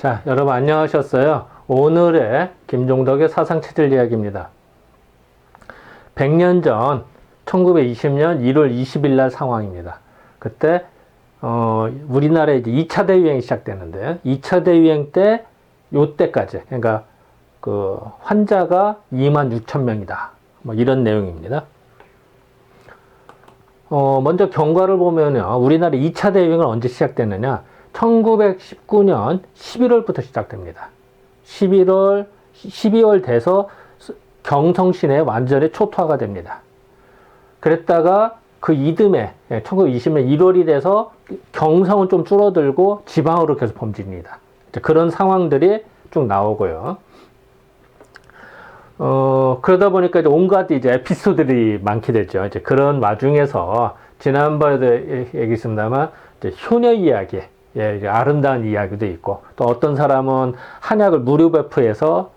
자, 여러분 안녕하셨어요? 오늘의 김종덕의 사상체질 이야기입니다. 100년 전 1920년 1월 20일 날 상황입니다. 그때 우리나라에 이제 2차 대유행이 시작되는데 2차 대유행 때 요때까지 그러니까 그 환자가 26,000명이다. 뭐 이런 내용입니다. 먼저 경과를 보면요. 우리나라 2차 대유행은 언제 시작됐느냐? 1919년 11월부터 시작됩니다. 12월 돼서 경성 시내에 완전히 초토화가 됩니다. 그랬다가 그 이듬해 1920년 1월이 돼서 경성은 좀 줄어들고 지방으로 계속 번집니다. 그런 상황들이 쭉 나오고요. 그러다 보니까 이제 온갖 이제 에피소드들이 많게 되죠. 이제 그런 와중에서 지난번에도 얘기했습니다만 효녀 이야기, 예, 아름다운 이야기도 있고 또 어떤 사람은 한약을 무료 배포해서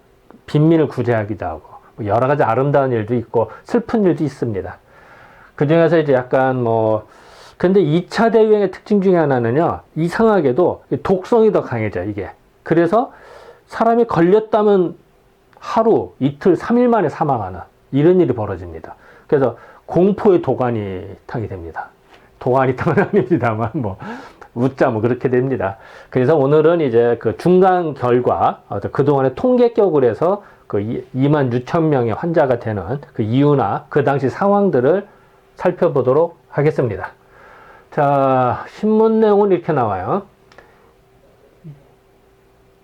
빈민을 구제하기도 하고 뭐 여러 가지 아름다운 일도 있고 슬픈 일도 있습니다. 그 중에서 이제 약간 근데 2차 대유행의 특징 중에 하나는요, 이상하게도 독성이 더 강해져, 이게. 그래서 사람이 걸렸다면 하루, 이틀, 3일 만에 사망하는 이런 일이 벌어집니다. 그래서 공포의 도가니 타게 됩니다. 도가니 탕은 아닙니다만 웃자 그렇게 됩니다. 그래서 오늘은 이제 그 중간 결과, 그동안의 통계격으로 해서 그 26,000명의 환자가 되는 그 이유나 그 당시 상황들을 살펴보도록 하겠습니다. 자, 신문 내용은 이렇게 나와요.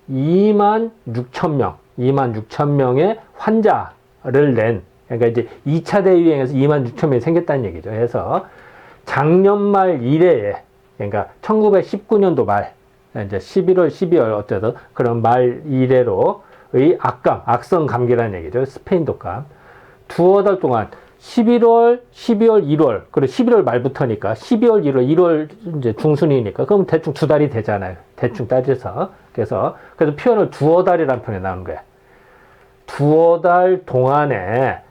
26,000명의 환자를 낸, 그러니까 이제 2차 대유행에서 26,000명이 생겼다는 얘기죠. 그래서 작년 말 이래에, 그러니까 1919년도 말, 이제 11월, 12월 어쨌든 그런 말 이래로의 악성 감기라는 얘기죠. 스페인 독감. 두어 달 동안 11월, 12월, 1월, 그리고 11월 말부터니까 12월, 1월 이제 중순이니까 그럼 대충 두 달이 되잖아요. 대충 따져서. 그래서 표현을 두어 달이라는 표현이 나오는 거예요. 두어 달 동안에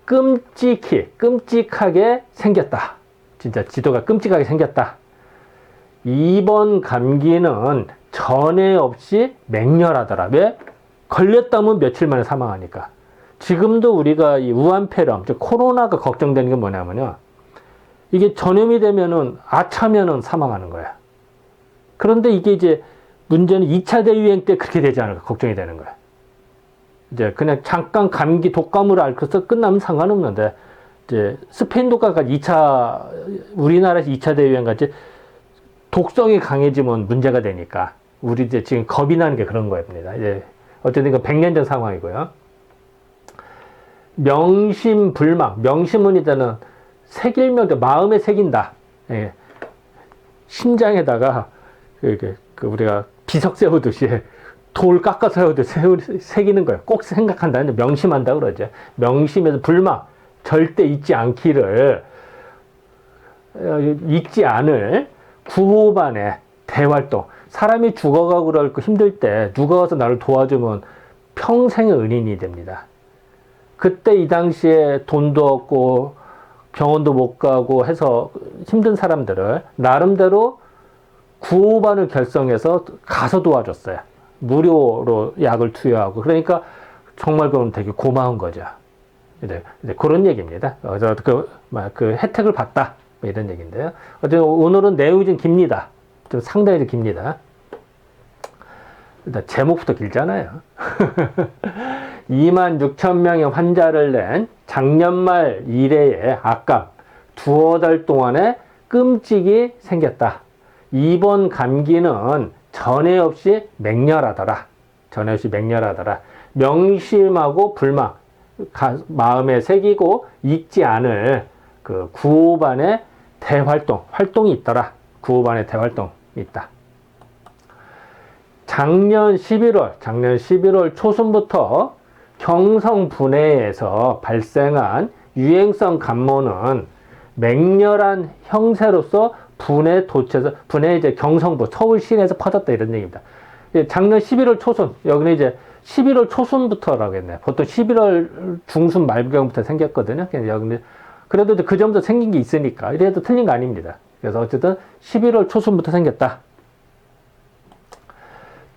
끔찍하게 생겼다. 진짜 지도가 끔찍하게 생겼다. 이번 감기는 전에 없이 맹렬하더라. 왜? 걸렸다면 며칠 만에 사망하니까. 지금도 우리가 이 우한폐렴, 즉 코로나가 걱정되는 게 뭐냐면요. 이게 전염이 되면은 아차면은 사망하는 거야. 그런데 이게 이제 문제는 2차 대유행 때 그렇게 되지 않을까 걱정이 되는 거야. 이제 그냥 잠깐 감기 독감으로 앓고서 끝나면 상관없는데 이제 스페인 독감과 우리나라에서 2차 대유행 같이 독성이 강해지면 문제가 되니까 우리 이제 지금 겁이 나는 게 그런 거입니다. 이제 어쨌든 그 100년 전 상황이고요. 명심불망, 명심은 일단은 새길면 마음에 새긴다. 예. 심장에다가 우리가 비석 세우듯이 돌 깎아서 새기는 거예요. 꼭 생각한다. 명심한다 그러죠. 명심에서 불망, 절대 잊지 않을 구호반의 대활동. 사람이 죽어가고 그럴 거 힘들 때 누가 와서 나를 도와주면 평생의 은인이 됩니다. 그때 이 당시에 돈도 없고 병원도 못 가고 해서 힘든 사람들을 나름대로 구호반을 결성해서 가서 도와줬어요. 무료로 약을 투여하고. 그러니까 정말 그건 되게 고마운 거죠. 이제 그런 얘기입니다. 그래서 그 혜택을 받다. 이런 얘기인데요. 어쨌든 오늘은 내용이 좀 깁니다. 좀 상당히 좀 깁니다. 일단 제목부터 길잖아요. 26,000명의 환자를 낸 작년 말 이래의 악감, 두어 달 동안에 끔찍이 생겼다. 이번 감기는 전에 없이 맹렬하더라. 명심하고 불망, 마음에 새기고 잊지 않을 그 구호반의 활동이 있더라. 구호반의 대활동이 있다. 작년 11월 초순부터 경성 분해에서 발생한 유행성 감모는 맹렬한 형세로서 분해 이제 경성부, 서울 시내에서 퍼졌다 이런 얘기입니다. 작년 11월 초순, 여기는 이제 11월 초순부터라고 했네. 보통 11월 중순 말경부터 생겼거든요. 여기는 그래도 그 전부터 생긴 게 있으니까 이래도 틀린 거 아닙니다. 그래서 어쨌든 11월 초순부터 생겼다.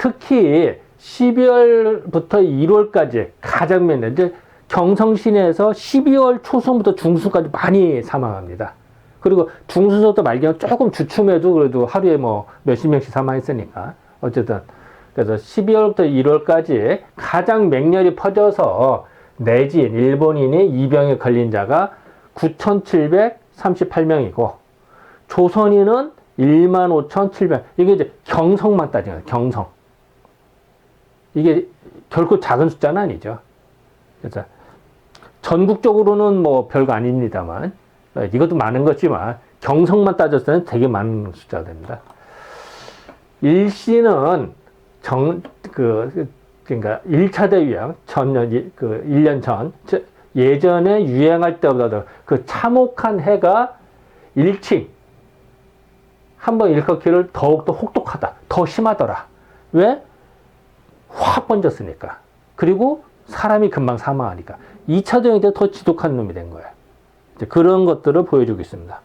특히 12월부터 1월까지 가장 많은, 이제 경성 시내에서 12월 초순부터 중순까지 많이 사망합니다. 그리고 중순부터 말기는 조금 주춤해도 그래도 하루에 뭐 몇십 명씩 사망했으니까. 어쨌든. 그래서 12월부터 1월까지 가장 맹렬히 퍼져서 내진, 일본인이 이 병에 걸린 자가 9,738명이고, 조선인은 15,700. 이게 이제 경성만 따진 거예요. 경성. 이게 결코 작은 숫자는 아니죠. 그래서 전국적으로는 뭐 별거 아닙니다만, 이것도 많은 거지만 경성만 따졌을 때는 되게 많은 숫자가 됩니다. 일시는 그러니까 1차 대유행, 1년 전, 예전에 유행할 때보다도 그 참혹한 해가 일칭, 한번 일으켰기를 더욱더 혹독하다, 더 심하더라. 왜? 확 번졌으니까. 그리고 사람이 금방 사망하니까. 2차 대유행 때 더 지독한 놈이 된 거예요. 이제 그런 것들을 보여주고 있습니다.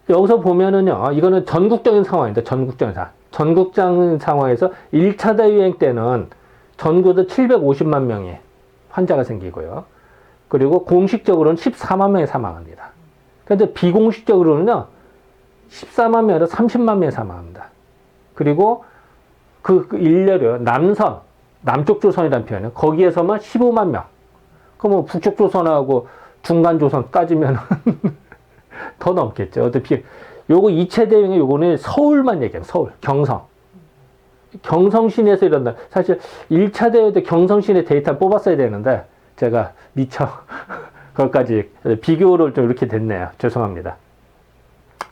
여기서 보면은요, 이거는 전국적인 상황입니다. 전국적인 상황. 전국적인 상황에서 1차 대유행 때는 전국에서 750만 명의 환자가 생기고요. 그리고 공식적으로는 14만 명이 사망합니다. 그런데 비공식적으로는요, 14만 명에서 30만 명이 사망합니다. 그리고 그 일렬이요, 남쪽 조선이라는 표현은 거기에서만 15만 명. 그럼 뭐 북쪽 조선하고 중간 조선 따지면 더 넘겠죠. 어차피 요거 2차 대유행의 요거는 서울만 얘기해요. 서울, 경성. 경성 시내에서 이런다. 사실 1차 대유행 때 경성 시내 데이터 뽑았어야 되는데 제가 미처 그것까지 비교를 좀 이렇게 됐네요. 죄송합니다.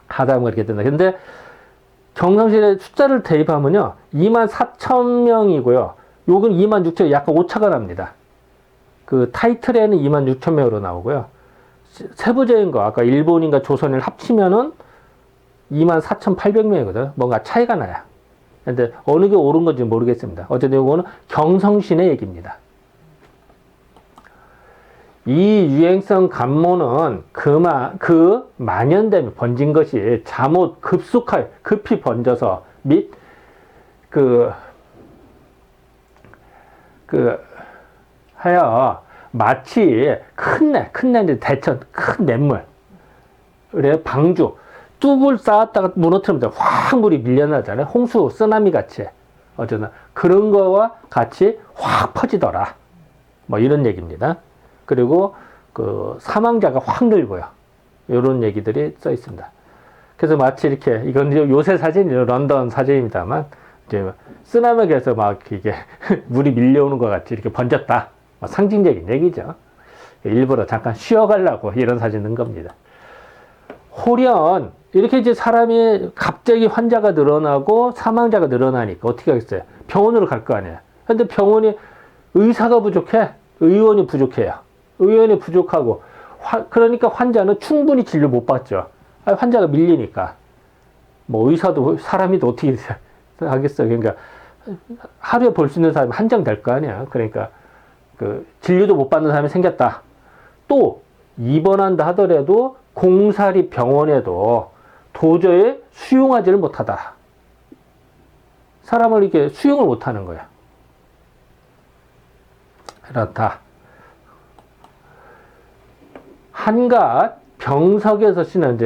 하다 보면 이렇게 된다. 근데 경성 시내 숫자를 대입하면요, 24,000명이고요. 요건 26,000명, 약간 오차가 납니다. 그 타이틀에는 26,000명으로 나오고요. 세부적인 거, 아까 일본인과 조선인을 합치면은 24,800명이거든. 뭔가 차이가 나요. 근데 어느 게 옳은 건지 모르겠습니다. 어쨌든 이거는 경성신의 얘기입니다. 이 유행성 감모는 만연되면 번진 것이 잠옷 급히 번져서 하여 마치 큰 대천, 큰 냇물, 그래, 방주, 뚝을 쌓았다가 무너뜨리면 확 물이 밀려나잖아요. 홍수, 쓰나미 같이. 어쨌든 그런 거와 같이 확 퍼지더라. 뭐 이런 얘기입니다. 그리고 그 사망자가 확 늘고요. 이런 얘기들이 써 있습니다. 그래서 마치 이렇게, 이건 요새 사진이에요. 런던 사진입니다만, 이제 쓰나미에서 막 이게 물이 밀려오는 것 같이 이렇게 번졌다. 상징적인 얘기죠. 일부러 잠깐 쉬어가려고 이런 사진 넣은 겁니다. 홀연, 이렇게 이제 사람이 갑자기 환자가 늘어나고 사망자가 늘어나니까 어떻게 하겠어요? 병원으로 갈 거 아니에요. 근데 병원이 의사가 부족해. 의원이 부족해요. 의원이 부족하고, 그러니까 환자는 충분히 진료 못 받죠. 환자가 밀리니까. 뭐 의사도, 사람이 또 어떻게 하겠어요. 그러니까 하루에 볼 수 있는 사람이 한정 될 거 아니야. 그러니까 그 진료도 못 받는 사람이 생겼다. 또 입원한다 하더라도 공사리 병원에도 도저히 수용하지를 못하다. 사람을 이렇게 수용을 못하는 거야. 그렇다. 한갓 병석에서 쉬는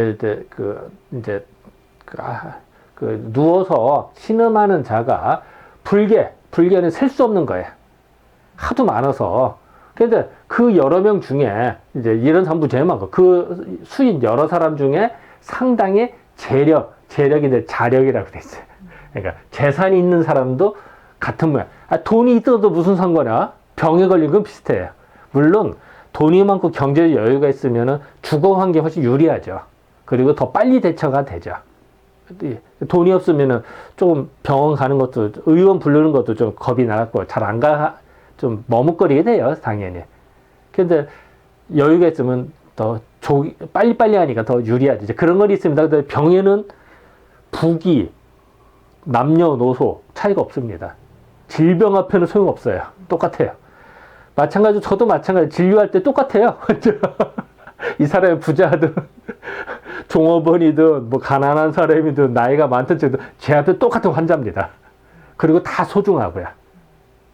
누워서 신음하는 자가 불개는 셀 수 없는 거예요. 하도 많아서. 근데 그 여러 명 중에 이제 이런 사람도 제일 많고, 그 수인 여러 사람 중에 상당히 재력이 자력이라고 돼 있어요. 그러니까 재산이 있는 사람도 같은 모양. 돈이 있어도 무슨 상관이야? 병에 걸린 건 비슷해요. 물론 돈이 많고 경제적 여유가 있으면 주거 환경이 훨씬 유리하죠. 그리고 더 빨리 대처가 되죠. 돈이 없으면 조금 병원 가는 것도, 의원 부르는 것도 좀 겁이 나갖고 잘 안 좀 머뭇거리게 돼요, 당연히. 근데 여유가 있으면 더 빨리빨리 하니까 더 유리하죠. 이제 그런 건 있습니다. 근데 병에는 부기, 남녀노소 차이가 없습니다. 질병 앞에는 소용없어요. 똑같아요. 저도 마찬가지 진료할 때 똑같아요. 이 사람이 부자든 종업원이든 뭐 가난한 사람이든 나이가 많든 적든 제 앞에 똑같은 환자입니다. 그리고 다 소중하고요.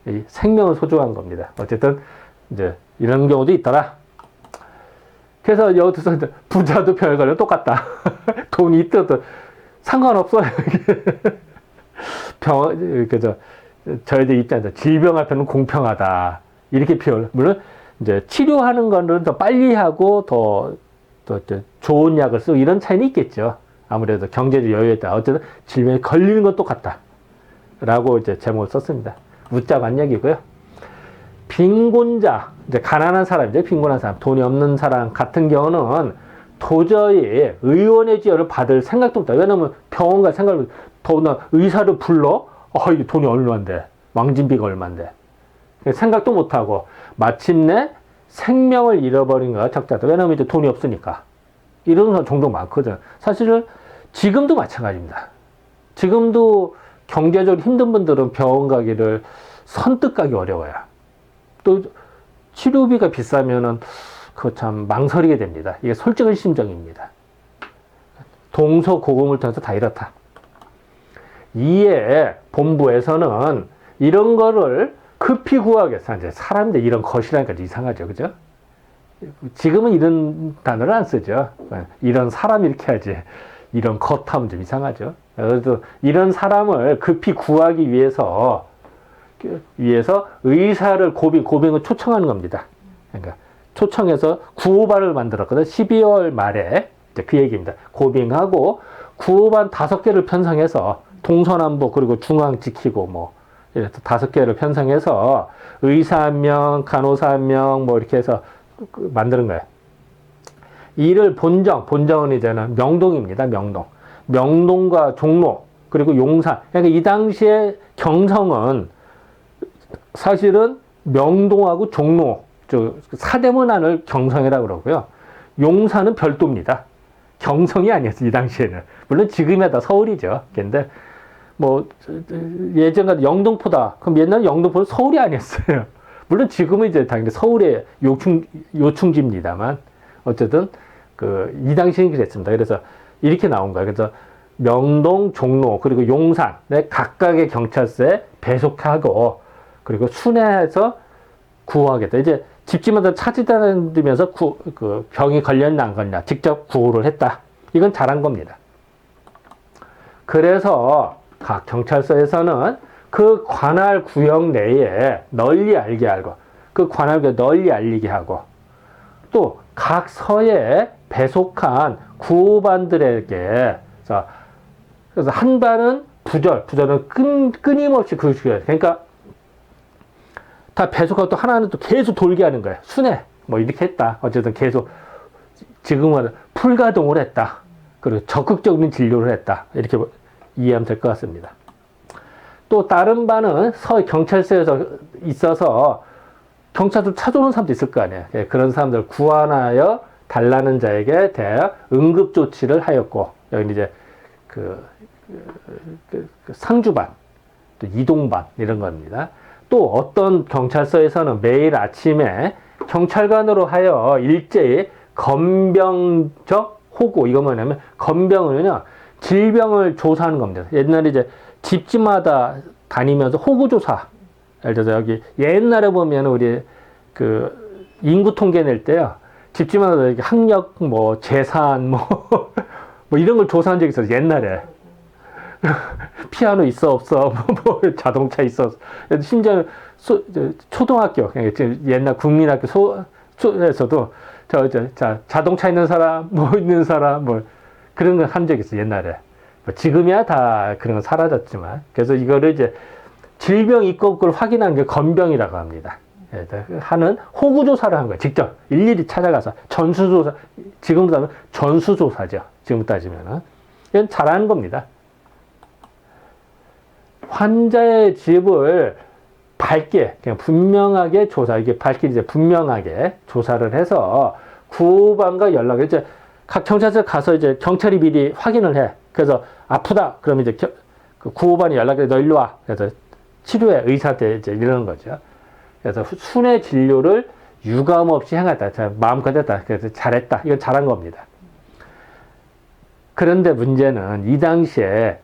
이 생명은 소중한 겁니다. 어쨌든 이제 이런 경우도 있더라. 그래서 여기서 부자도 별거는 똑같다. 돈이 있어도 상관없어요. 그래서 저희들 입장에서 질병 앞에는 공평하다. 이렇게 표현. 물론 이제 치료하는 거는 더 빨리 하고 더 좋은 약을 쓰고 이런 차이는 있겠죠. 아무래도 경제적 여유에 따라 어쨌든 질병에 걸리는 건 똑같다. 라고 이제 제목을 썼습니다. 웃자 만약이고요. 빈곤자, 이제 가난한 사람이죠. 빈곤한 사람, 돈이 없는 사람 같은 경우는 도저히 의원의 지원을 받을 생각도 없다. 왜냐면 병원 갈 생각을, 더구나 의사를 불러? 이게 돈이 얼마인데. 망진비가 얼마인데. 생각도 못하고, 마침내 생명을 잃어버린 거가 적자다. 왜냐면 이제 돈이 없으니까. 이런 건 종종 많거든. 사실은 지금도 마찬가지입니다. 지금도 경제적으로 힘든 분들은 병원 가기를 선뜻 가기 어려워요. 또 치료비가 비싸면은 그거 참 망설이게 됩니다. 이게 솔직한 심정입니다. 동서고금을 통해서 다 이렇다. 이에 본부에서는 이런 거를 급히 구하기 위해서, 이제 사람들 이런 것이라니까 이상하죠. 그죠? 지금은 이런 단어를 안 쓰죠. 이런 사람 이렇게 하지. 이런 것 하면 좀 이상하죠. 그래서 이런 사람을 급히 구하기 위해서 의사를 고빙을 초청하는 겁니다. 그러니까 초청해서 구호반을 만들었거든. 12월 말에 이제 그 얘기입니다. 고빙하고 구호반 5개를 편성해서 동서남북 그리고 중앙 지키고 뭐 이렇게 5개를 편성해서 의사 1명, 간호사 1명 뭐 이렇게 해서 만드는 거예요. 이를 본정은 이제는 명동입니다. 명동과 종로 그리고 용산. 그러니까 이 당시에 경성은 사실은 명동하고 종로, 사대문안을 경성이라고 그러고요. 용산은 별도입니다. 경성이 아니었어요. 이 당시에는. 물론 지금이야 다 서울이죠. 근데 뭐 예전 같은 영등포다. 그럼 옛날 영등포는 서울이 아니었어요. 물론 지금은 이제 당연히 서울의 요충지입니다만 어쨌든 이 당시에는 그랬습니다. 그래서 이렇게 나온 거예요. 그래서 명동, 종로 그리고 용산에 각각의 경찰서에 배속하고 그리고 순회해서 구호하겠다. 이제 집집마다 찾아다니면서 병이 걸렸나 안 걸렸나 직접 구호를 했다. 이건 잘한 겁니다. 그래서 각 경찰서에서는 그 관할 구역 내에 널리 알게 하고 그 관할 구역 널리 알리게 하고 또 각 서에 배속한 구호반들에게 그래서 한 반은 부절은 끊임없이 그러니까 다 배속하고 또 하나는 또 계속 돌게 하는 거예요. 순회 뭐 이렇게 했다. 어쨌든 계속 지금은 풀가동을 했다. 그리고 적극적인 진료를 했다. 이렇게 이해하면 될 것 같습니다. 또 다른 반은 경찰서에서 있어서 경찰서 찾아오는 사람도 있을 거 아니에요. 그런 사람들 구안하여 달라는 자에게 대하여 응급 조치를 하였고 여기 이제 상주반, 또 이동반 이런 겁니다. 또 어떤 경찰서에서는 매일 아침에 경찰관으로 하여 일제히 건병적 호구, 이거 뭐냐면 건병은요 질병을 조사하는 겁니다. 옛날에 이제 집집마다 다니면서 호구 조사. 예를 들어서 여기 옛날에 보면 우리 인구 통계 낼 때요 집집마다 학력 뭐 재산 뭐 이런 걸 조사한 적이 있어요. 옛날에 피아노 있어 없어 뭐 자동차 있어 없어. 심지어 초등학교 옛날 국민학교에서도 자동차 있는 사람 뭐 있는 사람 뭐 그런 걸 한 적이 있어. 옛날에 지금이야 다 그런 건 사라졌지만 그래서 이거를 이제 질병 입국을 확인한 게 건병이라고 합니다. 하는 호구조사를 한 거예요. 직접 일일이 찾아가서 전수조사, 지금부터 하면 전수조사죠. 지금 따지면은. 이건 잘하는 겁니다. 환자의 집을 밝게, 그냥 분명하게 이게 밝게 이제 분명하게 조사를 해서 구호반과 연락을 이제 각 경찰서 가서 이제 경찰이 미리 확인을 해. 그래서 아프다. 그러면 이제 구호반이 연락해. 너 일로 와. 그래서 치료해. 의사한테 이제 이러는 거죠. 그래서 순회 진료를 유감 없이 행했다. 자, 마음껏 했다. 그래서 잘했다. 이건 잘한 겁니다. 그런데 문제는 이 당시에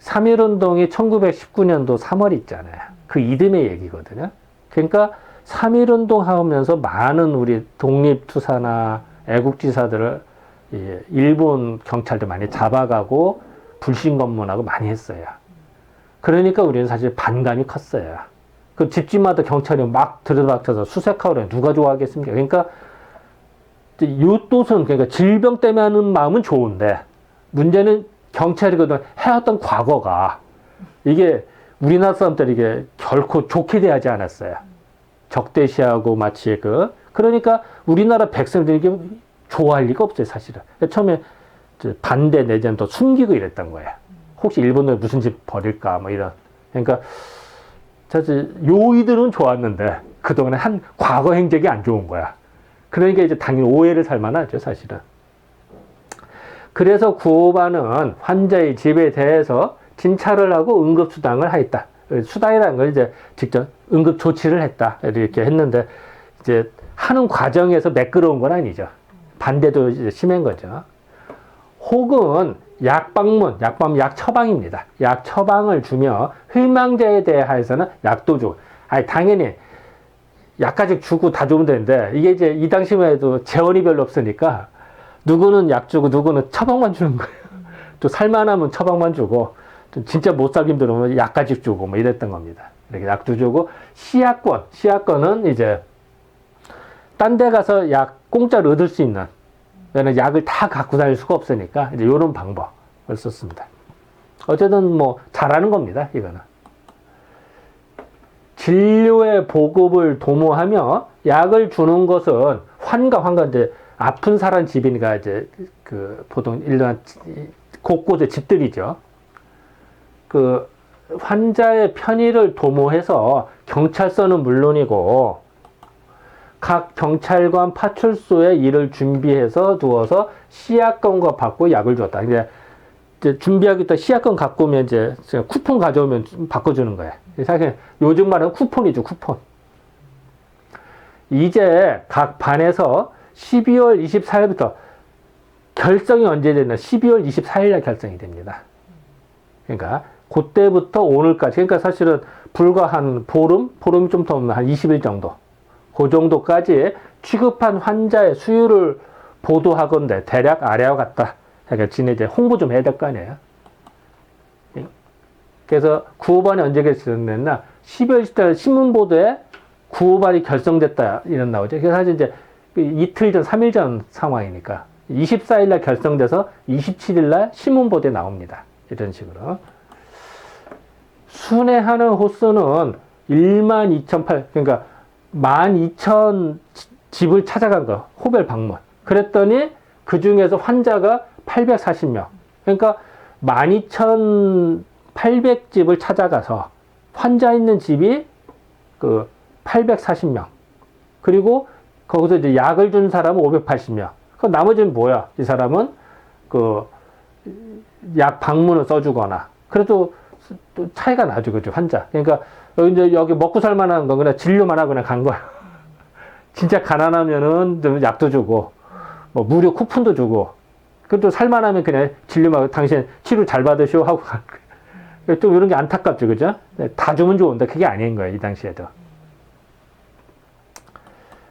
3.1운동이 1919년도 3월 있잖아요. 그 이듬해 얘기거든요. 그러니까 3.1운동 하면서 많은 우리 독립투사나 애국지사들을 일본 경찰도 많이 잡아가고 불신검문하고 많이 했어요. 그러니까 우리는 사실 반감이 컸어요. 그 집집마다 경찰이 막 들이닥쳐서 수색하고 그래. 누가 좋아하겠습니까? 그러니까 요또선 그러니까 질병 때문에 하는 마음은 좋은데 문제는 경찰이 그동안 해왔던 과거가 이게 우리나라 사람들이 이게 결코 좋게 대하지 않았어요. 적대시하고 마치 그러니까 우리나라 백성들이 이게 좋아할 리가 없어요, 사실은. 처음에 반대 내지는 또 숨기고 이랬던 거예요. 혹시 일본을 무슨 짓 벌일까, 뭐 이런. 그러니까 사실 요이들은 좋았는데 그동안에 한 과거 행적이 안 좋은 거야. 그러니까 이제 당연히 오해를 살 만하죠, 사실은. 그래서 구호반은 환자의 집에 대해서 진찰을 하고 응급수당을 하였다. 수당이라는 걸 이제 직접 응급조치를 했다. 이렇게 했는데, 이제 하는 과정에서 매끄러운 건 아니죠. 반대도 이제 심한 거죠. 혹은 약 처방입니다. 약 처방을 주며 희망자에 대해서는 약도 주고, 아니, 당연히 약까지 주고 다 주면 되는데, 이게 이제 이 당시만 해도 재원이 별로 없으니까, 누구는 약 주고 누구는 처방만 주는 거예요. 또 살만하면 처방만 주고, 진짜 못 살기 힘들으면 약까지 주고 뭐 이랬던 겁니다. 이렇게 약도 주고, 시약권은 이제 딴 데 가서 약 공짜로 얻을 수 있는, 왜냐면 약을 다 갖고 다닐 수가 없으니까 이제 이런 방법을 썼습니다. 어쨌든 뭐 잘하는 겁니다, 이거는. 진료의 보급을 도모하며 약을 주는 것은 환가 이제 아픈 사람 집이니까 이제 보통 일반 곳곳에 집들이죠. 환자의 편의를 도모해서 경찰서는 물론이고 각 경찰관 파출소에 이를 준비해서 두어서 시약권과 받고 약을 줬다. 이제 준비하겠다 시약권 갖고 오면 이제 쿠폰 가져오면 바꿔주는 거예요. 사실 요즘 말은 쿠폰이죠, 쿠폰. 이제 각 반에서 12월 24일부터 결성이 언제 되나? 12월 24일날 결성이 됩니다. 그러니까 그때부터 오늘까지, 그러니까 사실은 불과 한 보름이 좀 더 없는 한 20일 정도, 그 정도까지 취급한 환자의 수율을 보도하건대 대략 아래와 같다. 그러니까 지네 이제 홍보 좀 해야 될 거 아니에요. 그래서 구호반이 언제 결성됐나? 12월 10일 신문 보도에 구호반이 결성됐다 이런 나오죠. 그래서 사실 이제 이틀 전, 3일 전 상황이니까 24일날 결성돼서 27일날 신문 보도에 나옵니다. 이런 식으로. 순회하는 호수는 12,008, 그러니까 12,000 집을 찾아간 거, 호별 방문. 그랬더니 그 중에서 환자가 840명. 그러니까 12,800집을 찾아가서 환자 있는 집이 840명. 그리고 거기서 이제 약을 준 사람은 580명. 그 나머지는 뭐야? 이 사람은 약 방문을 써주거나. 그래도 또 차이가 나죠, 그죠, 환자. 그러니까 여기 먹고 살만한 건 그냥 진료만 하고 그냥 간 거야. 진짜 가난하면은 약도 주고, 뭐 무료 쿠폰도 주고, 그래도 살만하면 그냥 진료만 당신 치료 잘 받으시오 하고 간 거야. 좀 이런 게 안타깝죠, 그죠? 다 주면 좋은데 그게 아닌 거예요, 이 당시에도.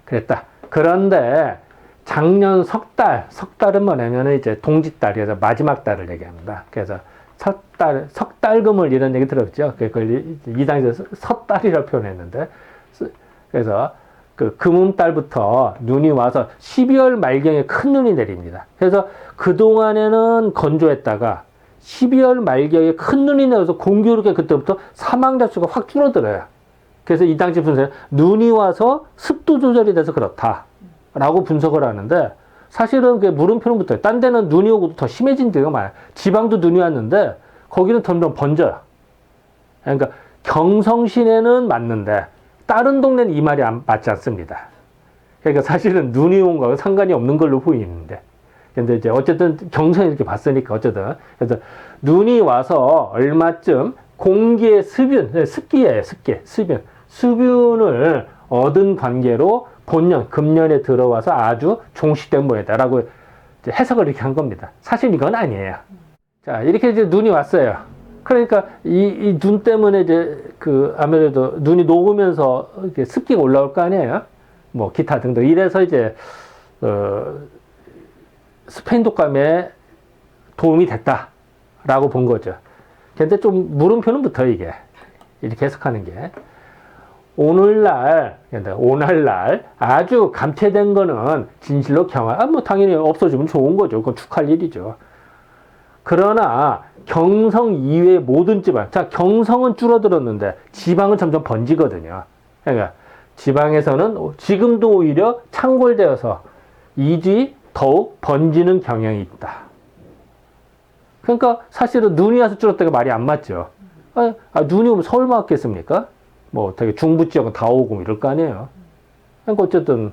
그랬다. 그런데 작년 석 달은 뭐냐면 이제 동짓달이어서 마지막 달을 얘기합니다. 그래서 석달금을 이런 얘기 들었죠. 그걸 이 당시에서 섣달이라고 표현했는데, 그래서 금음달부터 눈이 와서 12월 말경에 큰 눈이 내립니다. 그래서 그동안에는 건조했다가 12월 말경에 큰 눈이 내려서 공교롭게 그때부터 사망자 수가 확 줄어들어요. 그래서 이 당시 분석에 눈이 와서 습도 조절이 돼서 그렇다라고 분석을 하는데, 사실은 그 물음표는 붙어요. 딴 데는 눈이 오고 더 심해진 데가 많아요. 지방도 눈이 왔는데 거기는 점점 번져요. 그러니까 경성시내는 맞는데 다른 동네는 이 말이 맞지 않습니다. 그러니까 사실은 눈이 온 거하고 상관이 없는 걸로 보이는데, 근데 이제 어쨌든 경성이 이렇게 봤으니까 어쨌든 그래서 눈이 와서 얼마쯤 공기의 수분을 얻은 관계로 본년, 금년에 들어와서 아주 종식된 모양이다라고 이제 해석을 이렇게 한 겁니다. 사실 이건 아니에요. 자, 이렇게 이제 눈이 왔어요. 그러니까 이 눈 때문에 이제 그 아무래도 눈이 녹으면서 이렇게 습기가 올라올 거 아니에요. 뭐 기타 등등. 이래서 이제 스페인 독감에 도움이 됐다라고 본 거죠. 근데 좀 물음표는 붙어 이게. 이렇게 해석하는 게. 오늘날 아주 감퇴된 거는 진실로 뭐 당연히 없어지면 좋은 거죠. 그건 축하할 일이죠. 그러나 경성 이외의 모든 지방, 자, 경성은 줄어들었는데 지방은 점점 번지거든요. 그러니까 지방에서는 지금도 오히려 창궐되어서 이지 더욱 번지는 경향이 있다. 그러니까 사실은 눈이 와서 줄었다가 말이 안 맞죠. 눈이 오면 서울만 왔겠습니까? 뭐 되게 중부 지역은 다 오고 이럴 거 아니에요. 그러니까 어쨌든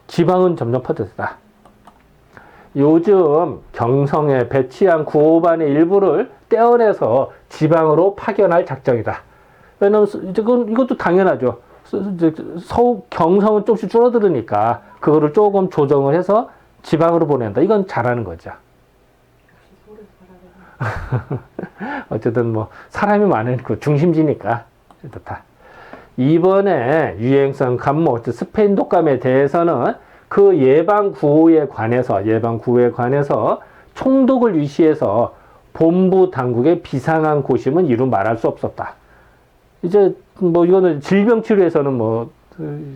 지방은 점점 퍼졌다. 요즘 경성에 배치한 구호반의 일부를 떼어내서 지방으로 파견할 작정이다. 왜냐면 이것도 당연하죠. 경성은 조금씩 줄어들으니까 그거를 조금 조정을 해서 지방으로 보낸다. 이건 잘하는 거죠. 어쨌든 뭐 사람이 많은 그 중심지니까 좋다. 이번에 유행성 감모, 스페인 독감에 대해서는 그 예방 구호에 관해서 총독을 위시해서 본부 당국의 비상한 고심은 이루 말할 수 없었다. 이제 뭐 이거는 질병 치료에서는 뭐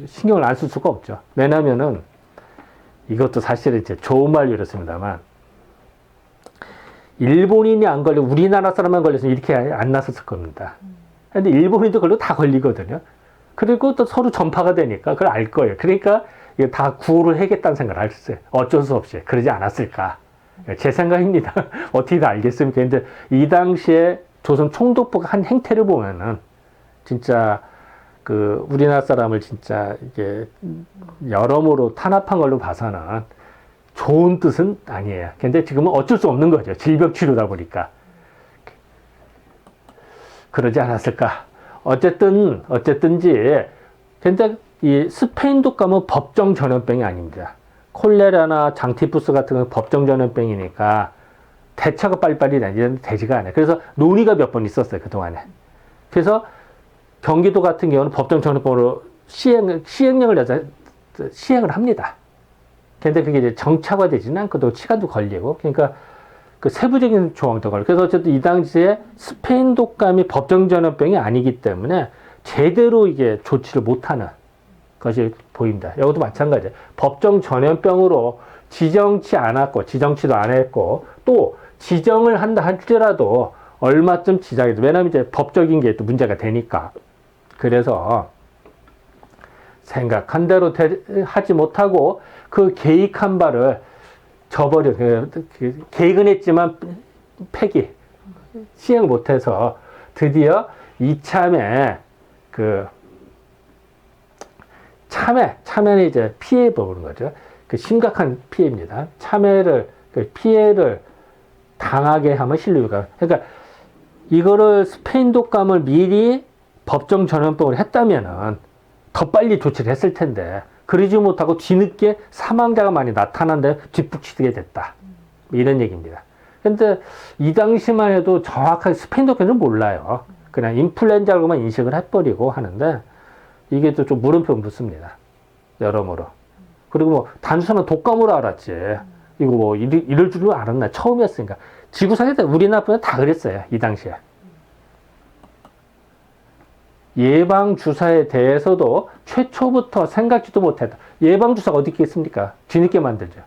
신경을 안 쓸 수가 없죠. 왜냐면은 이것도 사실은 이제 좋은 말로 이렇습니다만 일본인이 안 걸려 우리나라 사람만 걸려서 이렇게 안 났었을 겁니다. 근데 일본인도 걸려 다 걸리거든요. 그리고 또 서로 전파가 되니까 그걸 알 거예요. 그러니까 이거 다 구호를 해야겠다는 생각을 했어요. 어쩔 수 없이 그러지 않았을까. 제 생각입니다. 어떻게 다 알겠습니까? 근데 이 당시에 조선 총독부가 한 행태를 보면은 진짜 그 우리나라 사람을 진짜 이게 여러모로 탄압한 걸로 봐서는 좋은 뜻은 아니에요. 근데 지금은 어쩔 수 없는 거죠. 질병 치료다 보니까. 그러지 않았을까. 어쨌든지, 근데 이 스페인 독감은 법정 전염병이 아닙니다. 콜레라나 장티푸스 같은 건 법정 전염병이니까 대처가 빨리빨리 되지가 않아요. 그래서 논의가 몇 번 있었어요, 그동안에. 그래서 경기도 같은 경우는 법정 전염병으로 시행령을 시행을 합니다. 근데 그게 이제 정착화되지는 않고 또 시간도 걸리고, 그러니까 그 세부적인 조항도 걸리고. 그래서 어쨌든 이 당시에 스페인 독감이 법정 전염병이 아니기 때문에 제대로 이게 조치를 못하는 것이 보입니다. 이것도 마찬가지예요. 법정 전염병으로 지정치 않았고, 지정치도 안 했고, 또 지정을 한다 할지라도 얼마쯤 지장이 돼. 왜냐면 이제 법적인 게 또 문제가 되니까. 그래서 생각한 대로 하지 못하고 그 계획한 바를 저버려. 계획은 했지만 시행 못해서 드디어 이참에 참회는 이제 피해 보는 거죠. 그 심각한 피해입니다. 피해를 당하게 하면 신뢰가. 그러니까 이거를 스페인 독감을 미리 법정 전염병을 했다면은 더 빨리 조치를 했을 텐데 그러지 못하고 뒤늦게 사망자가 많이 나타난데 뒷북치게 됐다. 이런 얘기입니다. 근데 이 당시만 해도 정확하게 스페인 독감은 몰라요. 그냥 인플루엔자로만 인식을 해버리고 하는데 이게 또 좀 물음표 붙습니다. 여러모로. 그리고 뭐 단순한 독감으로 알았지. 이거 뭐 이럴 줄은 알았나. 처음이었으니까. 지구상에 우리나라 분은 다 그랬어요. 이 당시에. 예방주사에 대해서도 최초부터 생각지도 못했다. 예방주사가 어디 있겠습니까? 뒤늦게 만들죠.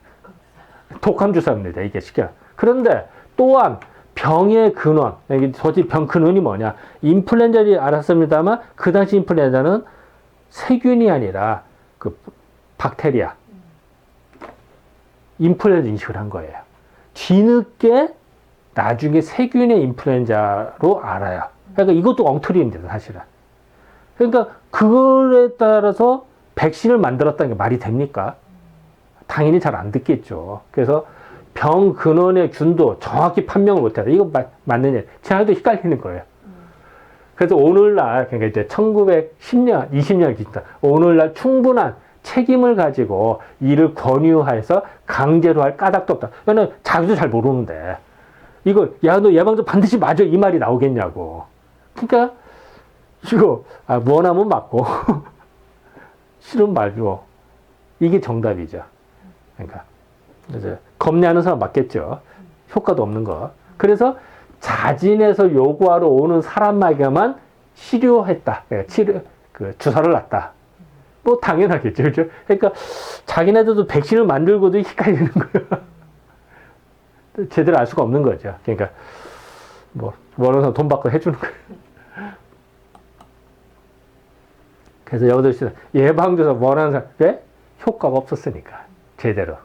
독감주사입니다. 이게 쉽게. 그런데 또한 병의 근원, 도대체 병 근원이 뭐냐. 인플루엔자를 알았습니다만 그 당시 인플루엔자는 세균이 아니라 그 박테리아, 인플루엔자 인식을 한 거예요. 뒤늦게 나중에 세균의 인플루엔자로 알아요. 그러니까 이것도 엉터리입니다, 사실은. 그러니까 그거에 따라서 백신을 만들었다는 게 말이 됩니까? 당연히 잘 안 듣겠죠. 그래서 병 근원의 균도 정확히 판명을 못해서 이거 맞느냐. 제가도 헷갈리는 거예요. 그래서 오늘날, 그러니까 이제 1910년, 20년 기타, 오늘날 충분한 책임을 가지고 이를 권유해서 강제로 할 까닭도 없다. 왜냐면 자기도 잘 모르는데 이거 야 너 예방접 반드시 맞아 이 말이 나오겠냐고. 그러니까 이거 원하면 맞고 싫으면 말고 이게 정답이죠. 그러니까 이제 겁내는 사람 맞겠죠. 효과도 없는 거. 그래서 자진해서 요구하러 오는 사람에게만 치료했다. 그러니까 주사를 놨다. 뭐 당연하겠죠. 그렇죠? 그러니까 자기네들도 백신을 만들고도 헷갈리는 거예요. 제대로 알 수가 없는 거죠. 그러니까 뭐 원하는 사람 돈 받고 해주는 거예요. 그래서 여기서 예방주사 원하는 사람 왜? 효과가 없었으니까 제대로.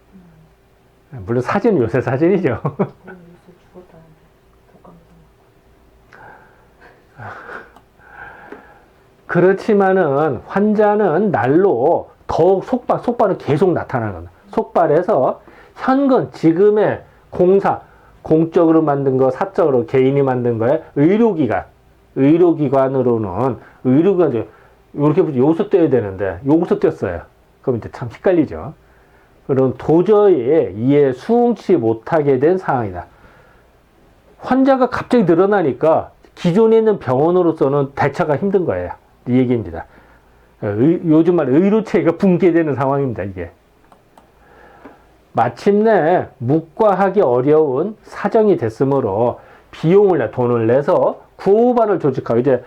물론 사진은 요새 사진이죠. 그렇지만은 환자는 날로 더욱 속발은 계속 나타나는 겁니다. 속발해서 현근 지금의 공적으로 만든 거, 사적으로 개인이 만든 거에 의료기관으로는 이렇게 여기서 떼야 되는데 여기서 뗐어요. 그럼 이제 참 헷갈리죠. 그럼 도저히 이에 수긍치 못하게 된 상황이다. 환자가 갑자기 늘어나니까 기존에 있는 병원으로서는 대처가 힘든 거예요. 이 얘기입니다. 요즘 말 의료체계가 붕괴되는 상황입니다. 이게. 마침내 묵과하기 어려운 사정이 됐으므로 돈을 내서 구호반을 조직하고 이제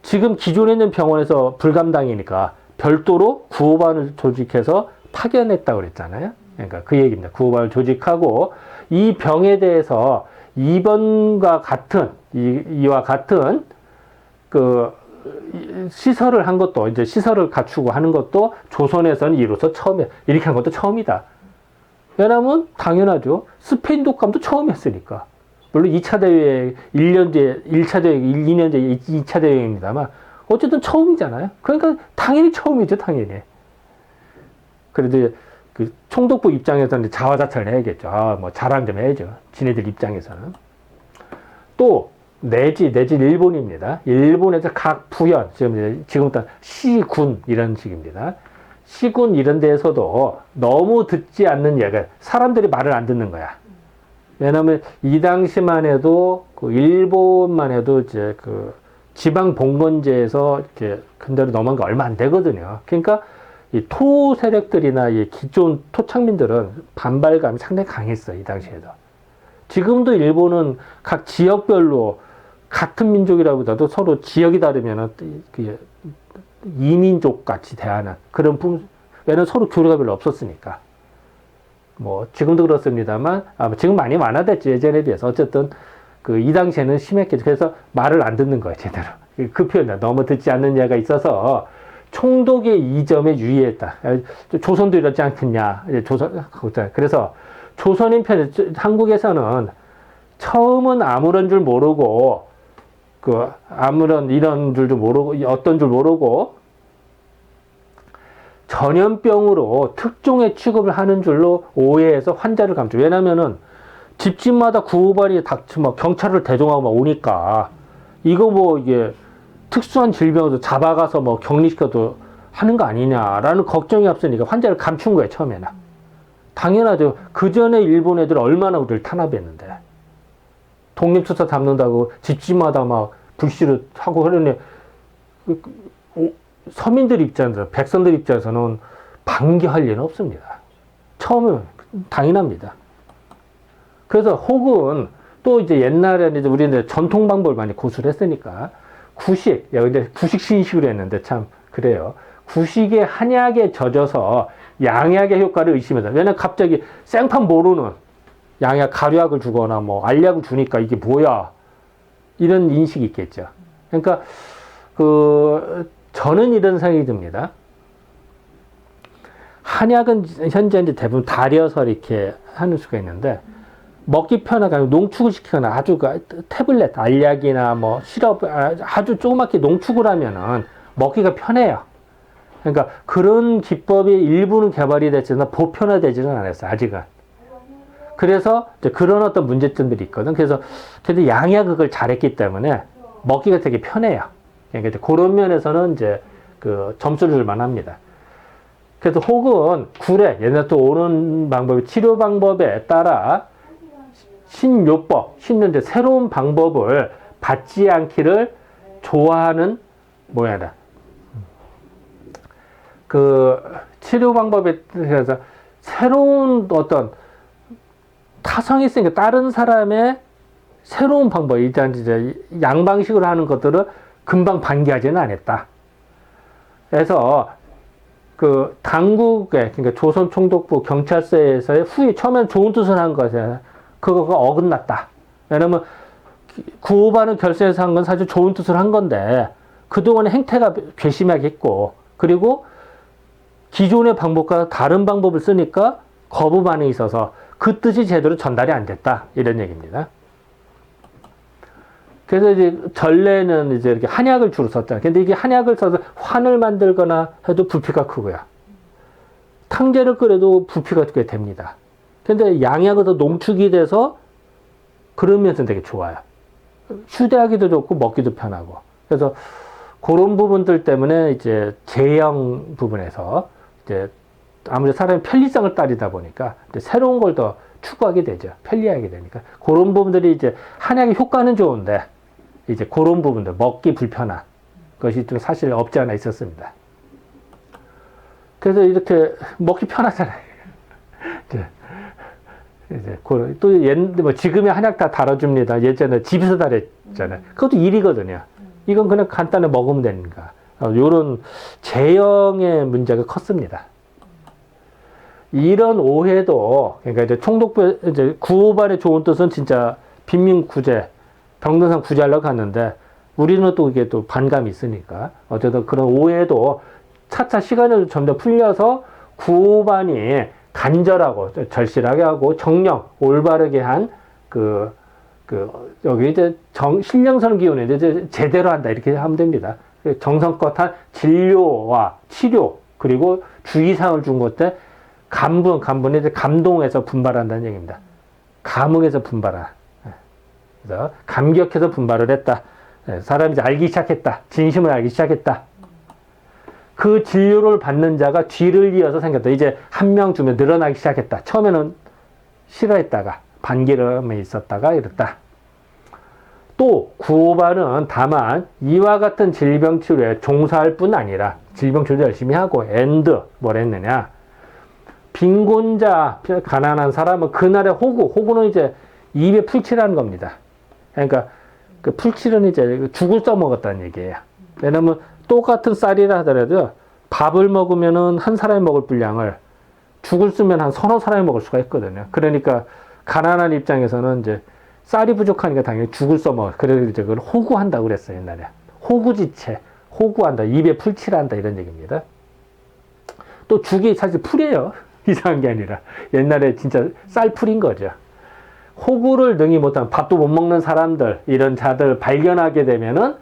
지금 기존에 있는 병원에서 불감당이니까 별도로 구호반을 조직해서 파견했다고 그랬잖아요. 그러니까 그 얘기입니다. 구호반을 조직하고 이 병에 대해서 이와 같은 시설을 한 것도 이제 시설을 갖추고 하는 것도 조선에서는 이로서 처음이야. 이렇게 한 것도 처음이다. 왜냐하면 당연하죠. 스페인 독감도 처음이었으니까. 물론 2차 대회 1년 뒤에 1차 대회 2년 뒤에 2차 대회입니다만 어쨌든 처음이잖아요. 그러니까 당연히 처음이죠, 당연히. 그래도 그 총독부 입장에서는 자화자찬을 해야겠죠. 뭐 자랑 좀 해야죠. 지네들 입장에서는. 또 내지 일본입니다. 일본에서 각 부현 지금부터 시군 이런 식입니다. 시군 이런 데에서도 너무 듣지 않는 얘기, 사람들이 말을 안 듣는 거야. 왜냐하면 이 당시만 해도 일본만 해도 이제 지방 봉건제에서 이렇게 근대로 넘어간 게 얼마 안 되거든요. 그러니까 이 토 세력들이나 이 기존 토착민들은 반발감이 상당히 강했어요. 이 당시에도. 지금도 일본은 각 지역별로 같은 민족이라고 하더라도 서로 지역이 다르면 이민족 같이 대하는 그런 왜냐면 서로 교류가 별로 없었으니까. 뭐 지금도 그렇습니다만 지금 많이 완화됐죠. 예전에 비해서. 어쨌든 이 당시에는 심했겠죠. 그래서 말을 안 듣는 거예요. 제대로. 그 표현이다. 너무 듣지 않는 예가 있어서 총독의 이 점에 유의했다. 조선도 이렇지 않겠냐. 그래서 조선인 편에 한국에서는 처음은 아무런 줄 모르고 아무런 이런 줄도 모르고 어떤 줄 모르고 전염병으로 특종의 취급을 하는 줄로 오해해서 환자를 감죠. 왜냐면은 집집마다 구호발이 막 경찰을 대동하고 막 오니까 이거 뭐 이게 특수한 질병으로 잡아가서 뭐 격리시켜도 하는 거 아니냐라는 걱정이 없으니까 환자를 감춘 거예요, 처음에는. 당연하죠. 그 전에 일본 애들 얼마나 우리를 탄압했는데. 독립투사 잡는다고 집집마다 막 불씨를 하고 그러니 서민들 입장에서, 백성들 입장에서는 반기할 일은 없습니다. 처음은 당연합니다. 그래서 혹은 또 이제 옛날에는 이제 우리는 전통 방법을 많이 고수를 했으니까 근데 구식 신식으로 했는데 참 그래요. 구식의 한약에 젖어서 양약의 효과를 의심해서 왜냐면 갑자기 생판 모르는 양약 가루약을 주거나 뭐 알약을 주니까 이게 뭐야 이런 인식이 있겠죠. 그러니까 저는 이런 생각이 듭니다. 한약은 현재 이제 대부분 달여서 이렇게 하는 수가 있는데 먹기 편하게 농축을 시키거나 아주 태블릿 알약이나 뭐 시럽 아주 조그맣게 농축을 하면은 먹기가 편해요. 그러니까 그런 기법이 일부는 개발이 됐지만 보편화되지는 않았어요. 아직은. 그래서 이제 그런 어떤 문제점들이 있거든. 그래서 근데 양약 그걸 잘했기 때문에 먹기가 되게 편해요. 그러니까 이제 그런 면에서는 이제 점수를 줄 만합니다. 그래서 혹은 구례, 옛날 또 오는 방법이 치료 방법에 따라 신요법, 신는 새로운 방법을 받지 않기를 좋아하는 모양이다. 그 치료 방법에 대해서 새로운 어떤 타성이 있으니까 다른 사람의 새로운 방법, 이제 양방식으로 하는 것들을 금방 반기하지는 않았다. 그래서 그 당국의, 그러니까 조선총독부 경찰서에서의 후에 처음엔 좋은 뜻을 한 것에 그거가 어긋났다. 왜냐면 구호반을 결세해서 한 건 사실 좋은 뜻을 한 건데 그동안의 행태가 괘씸하게 했고, 그리고 기존의 방법과 다른 방법을 쓰니까 거부 반응이 있어서 그 뜻이 제대로 전달이 안 됐다. 이런 얘기입니다. 그래서 이제 전례는 이제 이렇게 한약을 주로 썼잖아요. 근데 이게 한약을 써서 환을 만들거나 해도 부피가 크고요. 탕제를 끓여도 부피가 꽤 됩니다. 근데 양약은 더 농축이 돼서 그러면서 되게 좋아요. 휴대하기도 좋고 먹기도 편하고. 그래서 그런 부분들 때문에 이제 제형 부분에서 이제 아무래도 사람이 편리성을 따지다 보니까 이제 새로운 걸 더 추구하게 되죠. 편리하게 되니까. 그런 부분들이 이제 한약의 효과는 좋은데 이제 그런 부분들, 먹기 불편한 것이 좀 사실 없지 않아 있었습니다. 그래서 이렇게 먹기 편하잖아요. 이제 또 뭐 지금의 한약 다 달아줍니다. 예전에 집에서 달았잖아요. 그것도 일이거든요. 이건 그냥 간단히 먹으면 되니까. 요런 제형의 문제가 컸습니다. 이런 오해도, 그러니까 이제 총독부, 이제 구호반의 좋은 뜻은 진짜 빈민구제, 병등산 구제하려고 하는데, 우리는 또 이게 또 반감이 있으니까, 어쨌든 그런 오해도 차차 시간을 점점 풀려서 구호반이 간절하고, 절실하게 하고, 정령, 올바르게 한 여기 이제 신령선 기운에 이제 제대로 한다. 이렇게 하면 됩니다. 정성껏 한 진료와 치료, 그리고 주의사항을 준 것 때, 간분이 이제 감동해서 분발한다는 얘기입니다. 감흥해서 분발하. 그래서 감격해서 분발을 했다. 사람이 이제 알기 시작했다. 진심을 알기 시작했다. 그 진료를 받는 자가 뒤를 이어서 생겼다. 이제 한 명 주면 늘어나기 시작했다. 처음에는 싫어했다가 반기름에 있었다가 이랬다. 또 구호반은 다만 이와 같은 질병 치료에 종사할 뿐 아니라 질병 치료 열심히 하고 뭘 했느냐. 빈곤자, 가난한 사람은 그날의 호구는 이제 입에 풀칠하는 겁니다. 그러니까 그 풀칠은 이제 죽을 써먹었다는 얘기예요. 왜냐면 똑같은 쌀이라 하더라도 밥을 먹으면은 한 사람이 먹을 분량을 죽을 쓰면 한 서너 사람이 먹을 수가 있거든요. 그러니까 가난한 입장에서는 이제 쌀이 부족하니까 당연히 죽을 써먹어. 그래서 이제 그걸 호구한다고 그랬어요, 옛날에. 호구지체, 호구한다, 입에 풀칠한다, 이런 얘기입니다. 또 죽이 사실 풀이에요. 이상한 게 아니라. 옛날에 진짜 쌀풀인 거죠. 호구를 능히 못하면 밥도 못 먹는 사람들, 이런 자들 발견하게 되면은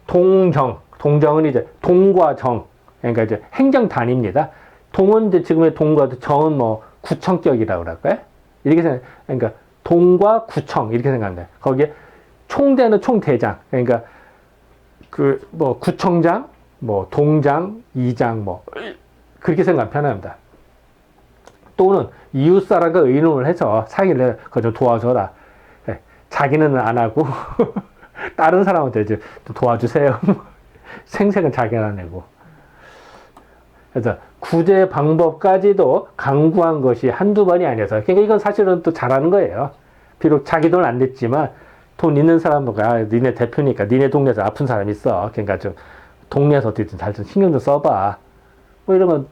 동정은 이제 동과 정, 그러니까 이제 행정단위입니다. 동은 이제 지금의 동과 정은 뭐 구청격이라고 그럴까요? 이렇게 생각, 그러니까 동과 구청 이렇게 생각합니다. 거기에 총대는 총대장, 그러니까 그 뭐 구청장, 뭐 동장, 이장 뭐 그렇게 생각하면 편합니다. 또는 이웃 사람과 의논을 해서 상의를 그거 좀 도와줘라. 자기는 안 하고 다른 사람한테 이제 도와주세요. 생색은 자기가 내고. 그래서 구제 방법까지도 강구한 것이 한두 번이 아니어서, 그러니까 이건 사실은 또 잘하는 거예요. 비록 자기 돈은 안 냈지만 돈 있는 사람과 니네 대표니까 니네 동네에서 아픈 사람 있어. 그러니까 좀 동네에서 어떻게든 잘 좀 신경 좀 써봐. 뭐 이러면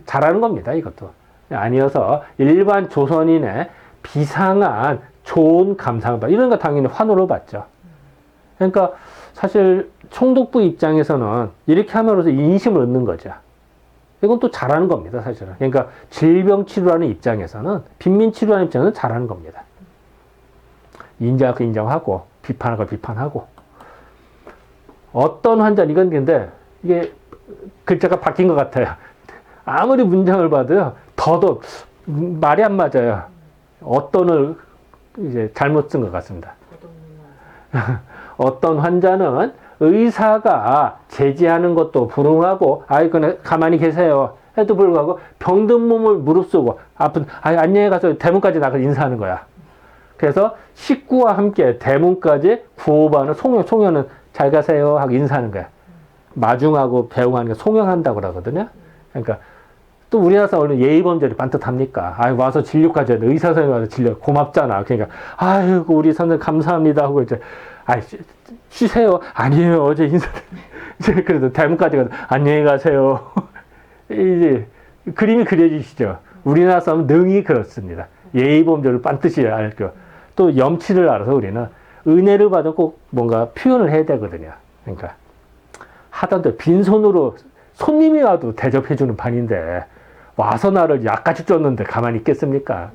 잘하는 겁니다. 이것도. 아니어서 일반 조선인의 비상한 좋은 감상을 이런 거 당연히 환호를 받죠. 그러니까 사실 총독부 입장에서는 이렇게 함으로써 인심을 얻는 거죠. 이건 또 잘하는 겁니다, 사실은. 그러니까 질병 치료하는 입장에서는, 빈민 치료하는 입장에서는 잘하는 겁니다. 인정할 거 인정하고, 비판할 거 비판하고. 어떤 환자는 이건 근데, 이게 글자가 바뀐 것 같아요. 아무리 문장을 봐도요, 더더욱 말이 안 맞아요. 어떤을 이제 잘못 쓴 것 같습니다. 어떤 환자는 의사가 제지하는 것도 불응하고, 그냥 가만히 계세요 해도 불구하고 병든 몸을 무릅쓰고 아픈, 안녕히 가서 대문까지 나가서 인사하는 거야. 그래서 식구와 함께 대문까지 구호반을 송영은 잘 가세요 하고 인사하는 거야. 마중하고 배웅하는 게 송영한다고 그러거든요. 그러니까 또 우리나라 사람은 예의범절이 반듯합니까? 와서 진료까지 하는 의사 선생님 와서 진료 고맙잖아. 그러니까 아이고 우리 선생님 감사합니다 하고 이제 쉬세요. 아니에요 어제 인사 이제 그래도 대문까지 가서 안녕히 가세요. 이제 그림이 그려지시죠. 우리나라 사람은 능히 그렇습니다. 예의범절을 반드시 알고 또 염치를 알아서 우리는 은혜를 받아 꼭 뭔가 표현을 해야 되거든요. 그러니까 하던데 빈손으로 손님이 와도 대접해주는 판인데 와서 나를 약까지 쫓는데 가만히 있겠습니까?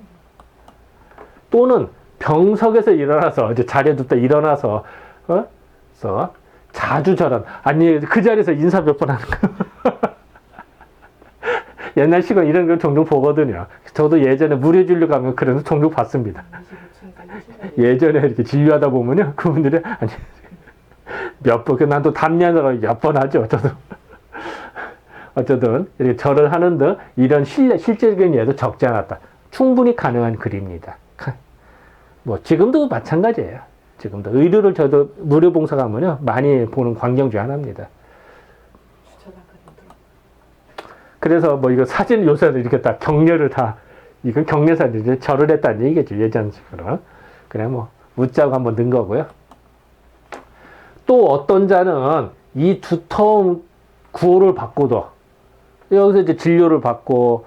또는 병석에서 일어나서 이제 자리에 눕다 일어나서 그래서 자주 저런 아니 그 자리에서 인사 몇 번 하는 거 옛날 시간 이런 걸 종종 보거든요. 저도 예전에 무료진료 가면 그런 거 종종 봤습니다. 예전에 이렇게 진료하다 보면요 그분들이 아니 몇 번, 난 또 담년으로 몇 번 하죠. 저도. 어쨌든, 이렇게 절을 하는 등 이런 실질적인 예도 적지 않았다. 충분히 가능한 글입니다. 뭐, 지금도 마찬가지예요. 지금도. 의료를 저도 무료 봉사 가면요, 많이 보는 광경 중 하나입니다. 그래서 뭐, 이거 사진 요새는 이렇게 다 격려를 다, 이건 격려사진, 이제 절을 했다는 얘기겠죠. 예전식으로. 그냥 뭐, 웃자고 한번 넣은 거고요. 또 어떤 자는 이 두터운 구호를 받고도 여기서 이제 진료를 받고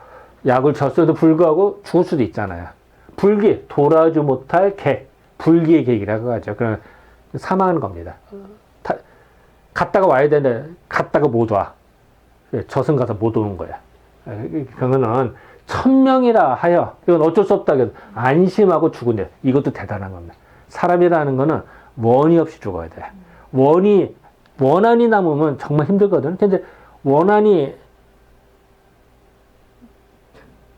약을 줬어도 불구하고 죽을 수도 있잖아요. 불기, 돌아오지 못할 객, 불기의 객이라고 하죠. 그럼 사망하는 겁니다. 갔다가 와야 되는데 갔다가 못 와. 저승 가서 못 오는 거야. 그거는 천명이라 하여 이건 어쩔 수 없다 해도 안심하고 죽은데 이것도 대단한 겁니다. 사람이라는 거는 원이 없이 죽어야 돼. 원한이 남으면 정말 힘들거든. 근데 원한이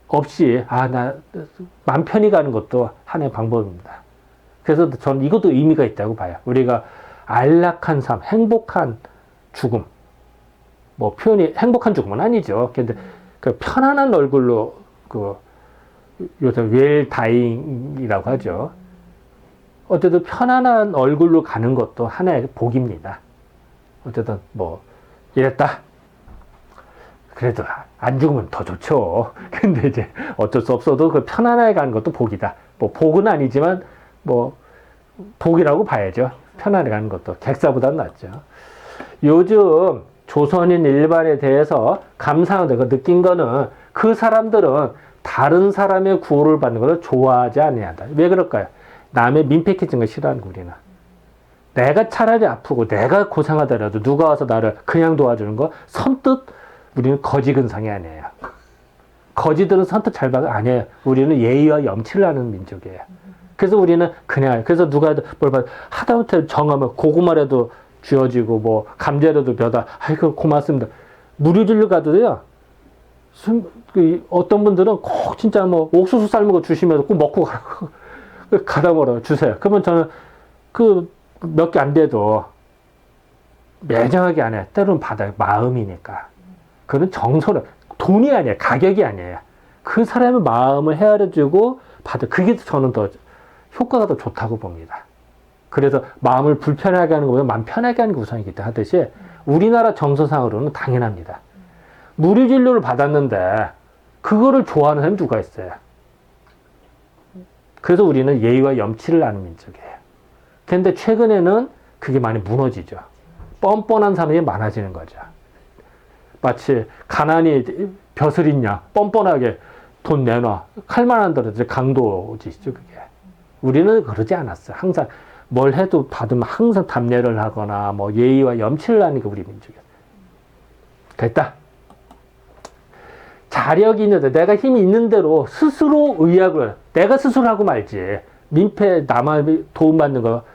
없이, 나 맘 편히 가는 것도 하나의 방법입니다. 그래서 저는 이것도 의미가 있다고 봐요. 우리가 안락한 삶, 행복한 죽음. 뭐 표현이 행복한 죽음은 아니죠. 근데 그 편안한 얼굴로 요새 웰다잉이라고 하죠. 어쨌든 편안한 얼굴로 가는 것도 하나의 복입니다. 어쨌든 뭐 이랬다. 그래도 안 죽으면 더 좋죠. 근데 이제 어쩔 수 없어도 그 편안하게 가는 것도 복이다. 뭐 복은 아니지만 뭐 복이라고 봐야죠. 편안하게 가는 것도 객사보다는 낫죠. 요즘 조선인 일반에 대해서 감사하고 느낀 거는 그 사람들은 다른 사람의 구호를 받는 것을 좋아하지 아니한다. 왜 그럴까요? 남의 민폐 끼치는 걸 싫어하는 거 우리는. 내가 차라리 아프고 내가 고생하더라도 누가 와서 나를 그냥 도와주는 거 선뜻 우리는 거지 근성이 아니에요. 거지들은 선뜻 잘 받아 아니에요. 우리는 예의와 염치를 하는 민족이에요. 그래서 우리는 그냥 그래서 누가 뭘 받아 하다못해 정하면 고구마라도 쥐어지고 뭐 감자라도 벼다 아이고 고맙습니다. 무료진료 가도요. 어떤 분들은 꼭 진짜 뭐 옥수수 삶은 거 주시면 꼭 먹고 가라고 가다 먹어 주세요. 그러면 저는 몇 개 안 돼도 매정하게 안 해. 때로는 받아요. 마음이니까. 그건 정서로 돈이 아니에요. 가격이 아니에요. 그 사람의 마음을 헤아려주고 받아. 그게 저는 더 효과가 더 좋다고 봅니다. 그래서 마음을 불편하게 하는 것보다 마음 편하게 하는 게 우선이기 때문에 하듯이 우리나라 정서상으로는 당연합니다. 무료진료를 받았는데 그거를 좋아하는 사람이 누가 있어요? 그래서 우리는 예의와 염치를 아는 민족이에요. 근데 최근에는 그게 많이 무너지죠. 뻔뻔한 사람이 많아지는 거죠. 마치 가난이 벼슬 있냐 뻔뻔하게 돈 내놔 칼만 안 들어도 강도지죠. 그게 우리는 그러지 않았어요. 항상 뭘 해도 받으면 항상 답례를 하거나 뭐 예의와 염치를 하는 게 우리 민족이에요. 됐다. 자력이 있는데 내가 힘이 있는 대로 스스로 의학을 내가 스스로 하고 말지 민폐 남의 도움받는 거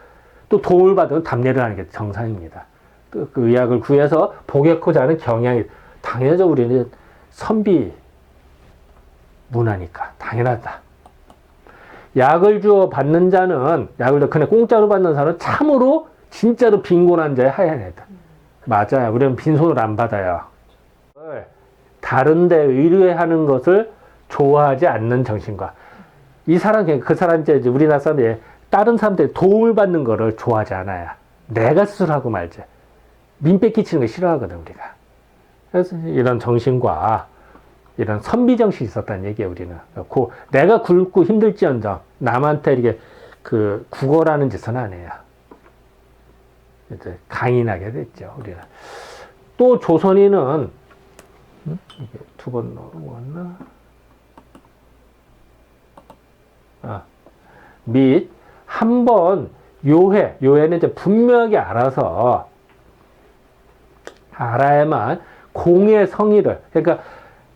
또 도움을 받으면 답례를 하는 게 정상입니다. 그 의학을 구해서 복역하자 하는 경향이 당연하죠. 우리는 선비 문화니까 당연하다. 약을 주어 받는 자는 약을 그냥 공짜로 받는 사람은 참으로 진짜로 빈곤한 자의 하얀 애들. 맞아요. 우리는 빈손을 안 받아요. 다른데 의뢰하는 것을 좋아하지 않는 정신과 이 사람, 그 사람 이제 우리나라 사람들이 다른 사람들이 도움을 받는 거를 좋아하지 않아요. 내가 스스로 하고 말지. 민폐 끼치는 거 싫어하거든, 우리가. 그래서 이런 정신과 이런 선비정신이 있었다는 얘기예요, 우리는. 내가 굶고 힘들지언정 남한테 이렇게 그 구걸하는 짓은 안 해요. 이제 강인하게 됐죠, 우리는. 또 조선인은, 이게 두 번 넘어갔나? 및, 한 번 요해는 이제 분명하게 알아서, 알아야만 공의 성의를, 그러니까,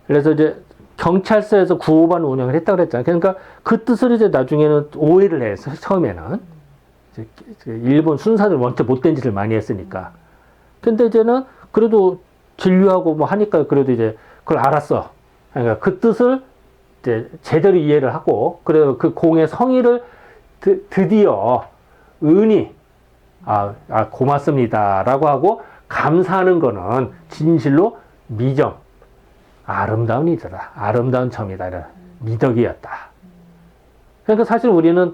그래서 이제 경찰서에서 구호반 운영을 했다고 그랬잖아요. 그러니까 그 뜻을 이제 나중에는 오해를 해서, 처음에는. 일본 순사들 원체 못된 짓을 많이 했으니까. 근데 이제는 그래도 진료하고 뭐 하니까 그래도 이제 그걸 알았어. 그러니까 그 뜻을 이제 제대로 이해를 하고, 그래서 그 공의 성의를 드디어 은히, 고맙습니다라고 하고 감사하는 거는 진실로 미정, 아름다운 이더라. 아름다운 점이다. 이런 미덕이었다. 그러니까 사실 우리는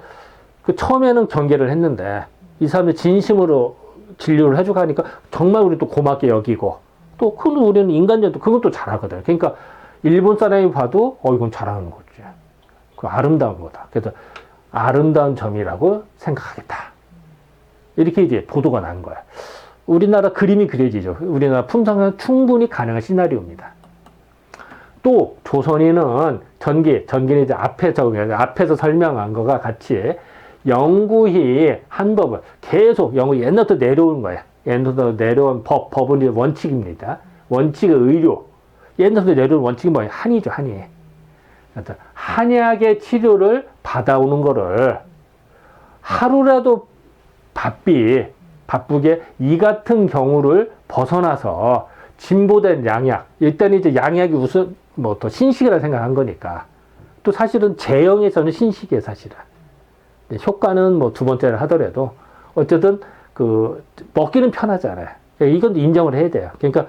그 처음에는 경계를 했는데 이 사람이 진심으로 진료를 해주고 하니까 정말 우리 또 고맙게 여기고 또 그건 우리는 인간적도 그건 또 잘하거든. 그러니까 일본 사람이 봐도 이건 잘하는 거지. 그 아름다운 거다. 그래서 아름다운 점이라고 생각하겠다. 이렇게 이제 보도가 난 거야. 우리나라 그림이 그려지죠. 우리나라 품성은 충분히 가능한 시나리오입니다. 또 조선인은 전기는 이제 앞에서 설명한 거가 같이 영구히 한 법을 계속 옛날부터 내려온 거야. 옛날부터 내려온 법은 이제 원칙입니다. 원칙의 의료. 옛날부터 내려온 원칙이 뭐예요? 한의죠, 한의. 한약의 치료를 받아오는 거를 하루라도 바쁘게 이 같은 경우를 벗어나서 진보된 양약. 일단 이제 양약이 우선 더 신식이라 생각한 거니까. 또 사실은 제형에서는 신식이에요, 사실은. 효과는 두 번째를 하더라도 어쨌든 먹기는 편하잖아요. 이건 인정을 해야 돼요. 그러니까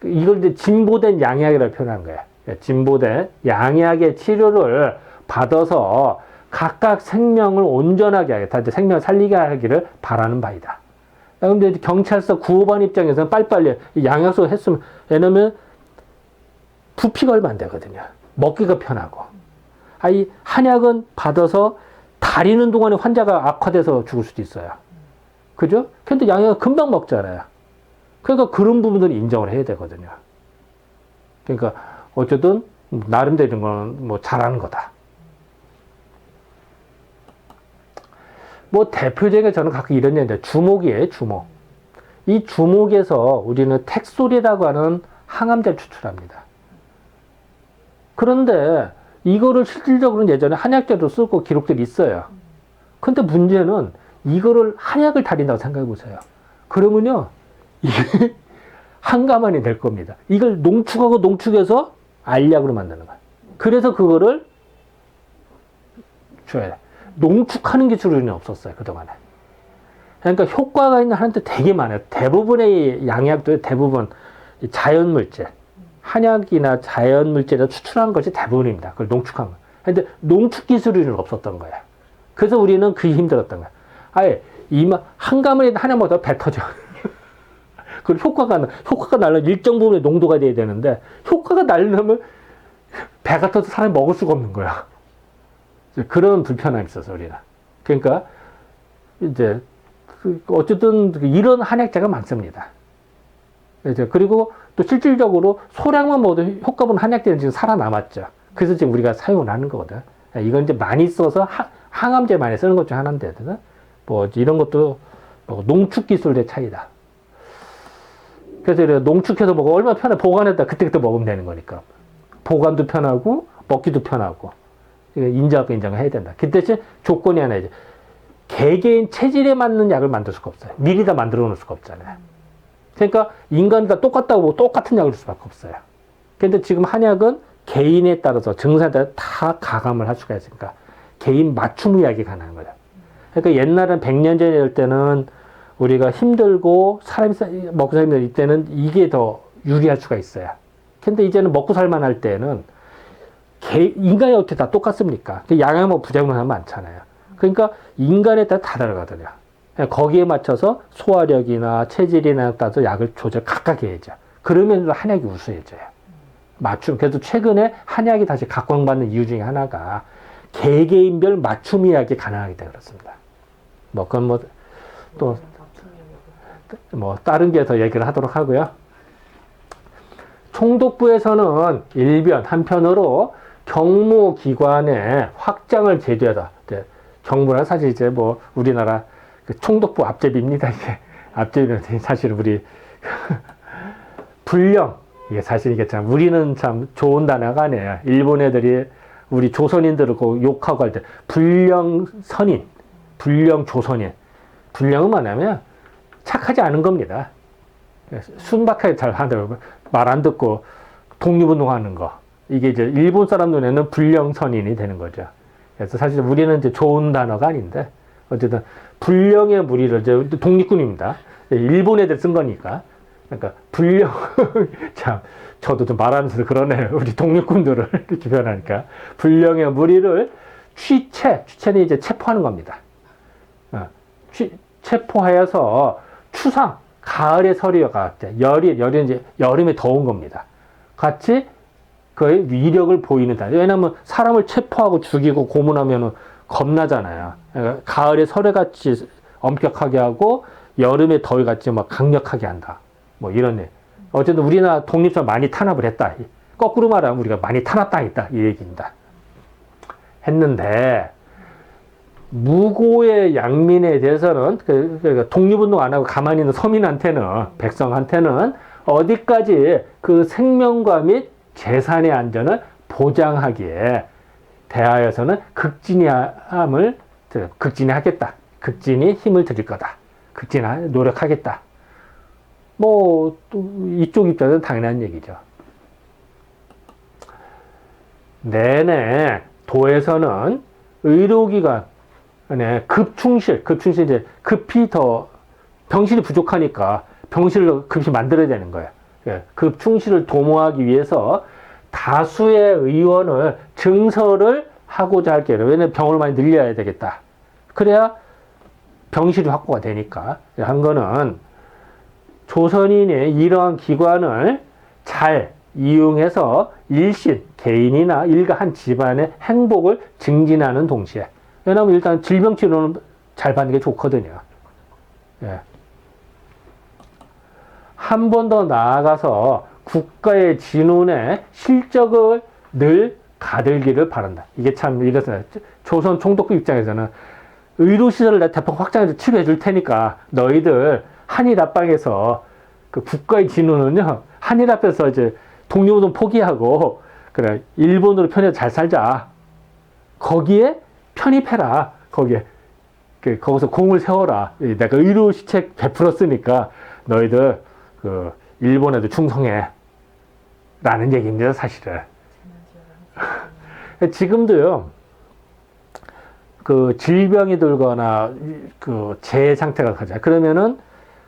이걸 이제 진보된 양약이라고 표현한 거예요. 진보된 양약의 치료를 받아서 각각 생명을 온전하게 하겠다. 이제 생명을 살리게 하기를 바라는 바이다. 그런데 경찰서 구호반 입장에서는 빨리빨리 양약소 했으면, 왜냐면 부피 걸면 안 되거든요. 먹기가 편하고. 이 한약은 받아서 다리는 동안에 환자가 악화돼서 죽을 수도 있어요. 그죠? 근데 양약은 금방 먹잖아요. 그러니까 그런 부분들을 인정을 해야 되거든요. 그러니까 어쨌든 나름대로 이런 건 잘하는 거다. 대표적인 저는 가끔 이런 얘기인데 주목이에요, 주목. 이 주목에서 우리는 텍솔이라고 하는 항암제를 추출합니다. 그런데 이거를 실질적으로는 예전에 한약제도 쓰고 기록들이 있어요. 근데 문제는 이거를 한약을 다린다고 생각해 보세요. 그러면요, 이게 한가만이 될 겁니다. 이걸 농축해서 알약으로 만드는 거예요. 그래서 그거를 줘야 돼. 농축하는 기술은 없었어요, 그동안에. 그러니까 효과가 있는 한때 되게 많아요. 대부분의 양약도 대부분 자연물질, 한약이나 자연물질에서 추출한 것이 대부분입니다. 그걸 농축한 거. 근데 농축 기술은 없었던 거야. 그래서 우리는 그게 힘들었던 거야. 아예 한가문에 한약마다 배 터져. 그 효과가 나려면 일정 부분의 농도가 돼야 되는데 효과가 나려면 배가 터서 사람이 먹을 수가 없는 거야. 그런 불편함이 있어서 우리는. 그러니까 이제 어쨌든 이런 한약재가 많습니다. 이제 그리고 또 실질적으로 소량만 먹어도 효과 보는 한약재는 지금 살아남았죠. 그래서 지금 우리가 사용을 하는 거거든. 이건 이제 많이 써서 항암제 많이 쓰는 것 중 하나인데, 이런 것도 농축 기술의 차이다. 그래서 농축해서 먹어 얼마나 편해. 보관했다 그때그때 먹으면 되는 거니까. 보관도 편하고 먹기도 편하고. 인정을 해야 된다. 그 대신 조건이 하나 이제 개개인 체질에 맞는 약을 만들 수가 없어요. 미리 다 만들어 놓을 수가 없잖아요. 그러니까 인간과 똑같다고 똑같은 약을 줄 수밖에 없어요. 근데 지금 한약은 개인에 따라서 증상에 따라 다 가감을 할 수가 있으니까 개인 맞춤 의학이 가능한 거죠. 그러니까 옛날엔 100년 전에 할 때는 우리가 힘들고 먹고 살면 이때는 이게 더 유리할 수가 있어요. 근데 이제는 먹고 살만할 때는 인간이 어떻게 다 똑같습니까? 양양뭐 부작용이 많잖아요. 그러니까 인간에 따라 다 다르거든요. 거기에 맞춰서 소화력이나 체질이나 따라서 약을 조절 각각 해야죠. 그러면 한약이 우수해져요. 그래서 최근에 한약이 다시 각광받는 이유 중에 하나가 개개인별 맞춤 약이 가능하기 때문에 그렇습니다. 그건 다른 게 더 얘기를 하도록 하고요. 총독부에서는 일변 한편으로 경무기관의 확장을 제도하다. 경무는 사실 이제 우리나라 총독부 앞제비입니다. 이게 앞제비는 사실 우리 불령, 이게 사실 이게 참 우리는 참 좋은 단어가 아니에요. 일본 애들이 우리 조선인들을 욕하고 할 때 불령 선인, 불령 조선인. 불령은 뭐냐면 착하지 않은 겁니다. 순박하게 잘 하더라고요. 말 안 듣고 독립운동하는 거. 이게 이제 일본 사람 눈에는 불령 선인이 되는 거죠. 그래서 사실 우리는 이제 좋은 단어가 아닌데, 어쨌든 불령의 무리를 이제 독립군입니다. 일본 애들 쓴 거니까. 그러니까 불령 참 저도 좀 말하면서 그러네요. 우리 독립군들을 이렇게 표현하니까 불령의 무리를 취체는 이제 체포하는 겁니다. 체포하여서 추상 가을의 서리가 열이 이제 여름에 더운 겁니다. 같이 그의 위력을 보이는다. 왜냐하면 사람을 체포하고 죽이고 고문하면 겁나잖아요. 그러니까 가을의 설해같이 엄격하게 하고 여름의 더위같이 막 강력하게 한다. 이런 일. 어쨌든 우리나라 독립선 많이 탄압을 했다. 거꾸로 말하면 우리가 많이 탄압당했다. 이 얘기입니다. 했는데 무고의 양민에 대해서는 그러니까 독립운동 안 하고 가만히 있는 서민한테는, 백성한테는 어디까지 그 생명과 및 재산의 안전을 보장하기에 대하여서는 극진하겠다. 극진히 힘을 들일 거다. 극진히 노력하겠다. 또 이쪽 입장에서는 당연한 얘기죠. 내내 도에서는 의료기관 급충실 이제 급히 더 병실이 부족하니까 병실을 급히 만들어야 되는 거예요. 급충실을 도모하기 위해서 다수의 의원을 증설을 하고자 할 게요. 왜냐면 병을 많이 늘려야 되겠다. 그래야 병실이 확보가 되니까 한 거는 조선인의 이러한 기관을 잘 이용해서 일신, 개인이나 일가 한 집안의 행복을 증진하는 동시에, 왜냐하면 일단 질병 치료는 잘 받는 게 좋거든요. 한 번 더 나아가서 국가의 진운의 실적을 늘 가들기를 바란다. 이게 참 이래서 조선 총독부 입장에서는 의료시설을 내가 대폭 확장해서 치료해 줄 테니까 너희들 한일 앞방에서 그 국가의 진운은요, 한일 앞에서 이제 독립운동 포기하고 그래 일본으로 편해서 잘 살자. 거기에 편입해라. 거기서 공을 세워라. 내가 의료 시책 베풀었으니까 너희들 그 일본에도 충성해. 라는 얘기입니다, 사실은. 지금도요, 그 질병이 들거나 그 재해 상태가 가자. 그러면은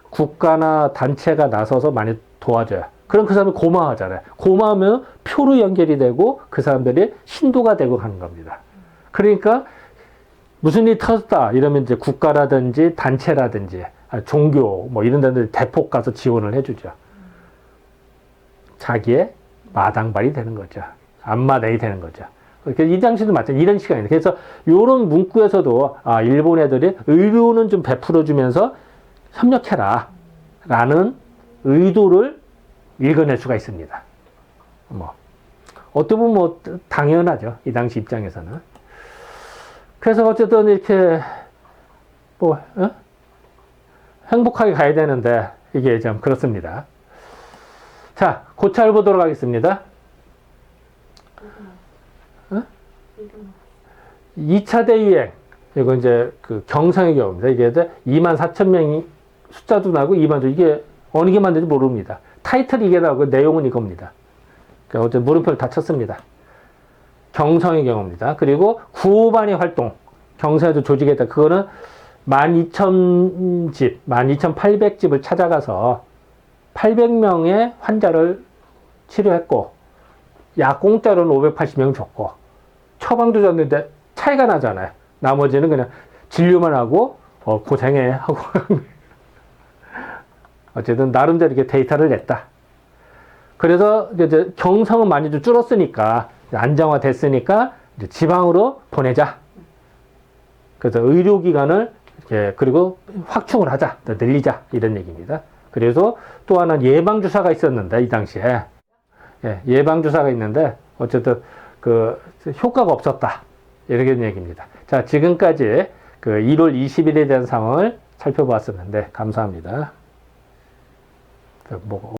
국가나 단체가 나서서 많이 도와줘요. 그럼 그 사람이 고마워하잖아요. 고마우면 표로 연결이 되고 그 사람들이 신도가 되고 가는 겁니다. 그러니까 무슨 일이 터졌다 이러면 이제 국가라든지 단체라든지 종교 이런 데들 대폭 가서 지원을 해주죠. 자기의 마당발이 되는 거죠. 앞마당이 되는 거죠. 이 당시도 마찬가지 이런 시간이에요. 그래서 이런 문구에서도 일본 애들이 의료는 좀 베풀어주면서 협력해라 라는 의도를 읽어낼 수가 있습니다. 어떻게 보면 당연하죠. 이 당시 입장에서는. 그래서 어쨌든 이렇게 행복하게 가야 되는데 이게 좀 그렇습니다. 자, 고찰 보도록 하겠습니다. 2차 대유행, 이거 이제 그 경상의 경우입니다. 이게 24,000명이 숫자도 나고 2만 이게 어느 게 만든지 모릅니다. 타이틀이 이게 나오고 내용은 이겁니다. 그러니까 어제 물음표를 다 쳤습니다. 경성의 경우입니다. 그리고 구호반의 활동, 경성에도 조직했다. 그거는 12,000집, 12,800집을 찾아가서 800명의 환자를 치료했고, 약 공짜로는 580명 줬고, 처방도 줬는데 차이가 나잖아요. 나머지는 그냥 진료만 하고, 고생해 하고. 어쨌든 나름대로 이렇게 데이터를 냈다. 그래서 이제 경성은 많이 좀 줄었으니까, 안정화 됐으니까, 이제 지방으로 보내자. 그래서 의료기관을, 그리고 확충을 하자. 더 늘리자. 이런 얘기입니다. 그래서 또 하나는 예방주사가 있었는데, 이 당시에. 예방주사가 있는데, 어쨌든 그 효과가 없었다. 이런 얘기입니다. 자, 지금까지 그 1월 20일에 대한 상황을 살펴보았었는데, 감사합니다. 뭐